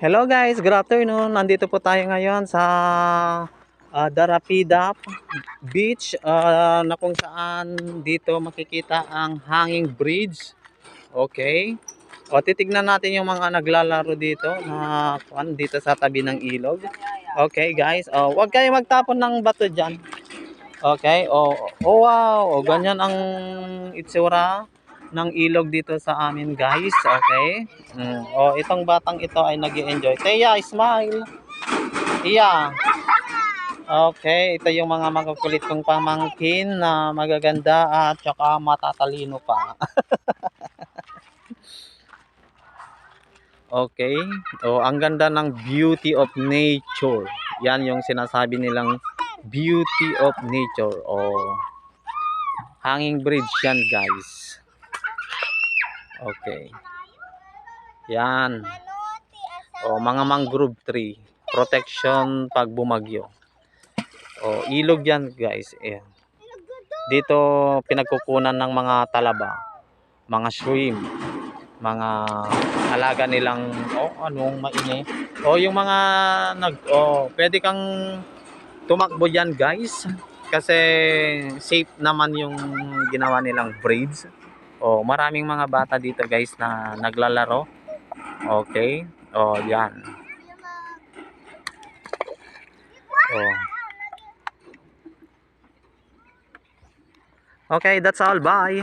Hello guys, good afternoon. Nandito po tayo ngayon sa Darapida Beach na kung saan dito makikita ang hanging bridge. Okay. O titignan natin yung mga naglalaro dito na dito sa tabi ng ilog. Okay guys, huwag kayo magtapon ng bato diyan. Okay. Wow, ganyan ang itsura ng ilog dito sa amin guys. Okay. Itong batang ito ay nag-enjoy. Teya, smile. Iya. Okay, ito yung mga makukulit kong pamangkin na magaganda at saka matatalino pa. Okay. Ang ganda ng beauty of nature. Yan yung sinasabi nilang beauty of nature. Hanging bridge yan guys. Okay. Yan. Mga mangrove tree. Protection pag bumagyo. Ilog yan guys. Ayan. Dito pinagkukunan ng mga talaba, mga shrimp, mga alaga nilang anong maini. Yung mga pwede kang tumakbo diyan guys kasi safe naman yung ginawa nilang bridge. Maraming mga bata dito guys na naglalaro. Okay. Yan. Okay, that's all. Bye.